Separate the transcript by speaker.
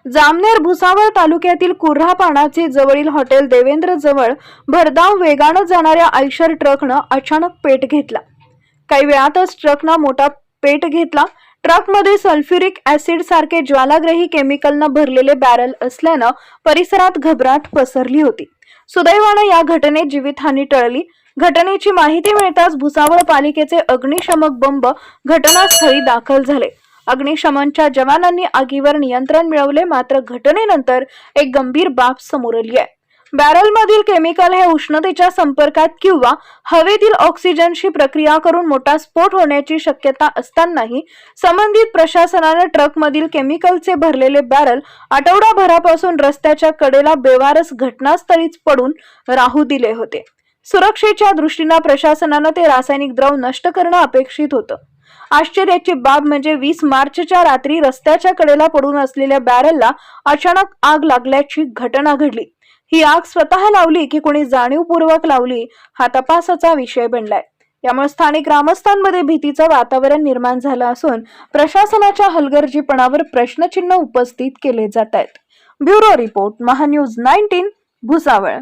Speaker 1: जामनेर भुसावळ तालुक्यातील कुर्हापाणाचे जवळील हॉटेल देवेंद्र जवळ भरधाव वेगानं जाणाऱ्या आयशर ट्रकनं अचानक पेट घेतला। काही वेळातच ट्रकनं मोठा पेट घेतला। ट्रकमध्ये सल्फ्युरिक ऍसिड सारखे ज्वालाग्रही केमिकलनं भरलेले बॅरल असल्यानं परिसरात घबराट पसरली होती। सुदैवानं या घटनेत जीवितहानी टळली। घटनेची माहिती मिळताच भुसावळ पालिकेचे अग्निशमक बंब घटनास्थळी दाखल झाले। अग्निशमनच्या जवानांनी आगीवर नियंत्रण मिळवले, मात्र घटनेनंतर एक गंभीर बाब समोर आली आहे। बॅरलमधील केमिकल हे उष्णतेच्या संपर्कात किंवा हवेतील ऑक्सिजनशी प्रक्रिया करून मोठा स्फोट होण्याची शक्यता असतानाही संबंधित प्रशासनाने ट्रकमधील केमिकलचे भरलेले बॅरल आठवडाभरापासून रस्त्याच्या कडेला बेवारस घटनास्थळीच पडून राहू दिले होते। सुरक्षेच्या दृष्टीने प्रशासनाने ते रासायनिक द्रव नष्ट करणं अपेक्षित होतं। आश्चर्याची बाब म्हणजे 20 मार्चच्या रात्री रस्त्याच्या कडेला पडून असलेल्या बॅरलला अचानक आग लागल्याची घटना घडली। ही आग स्वतः लावली की कोणी जाणीवपूर्वक लावली हा तपासाचा विषय बनलाय। यामुळे स्थानिक ग्रामस्थांमध्ये भीतीचं वातावरण निर्माण झालं असून प्रशासनाच्या हलगर्जीपणावर प्रश्नचिन्ह उपस्थित केले जात आहेत। Bureau report, Mahanews 19, Bhusawal.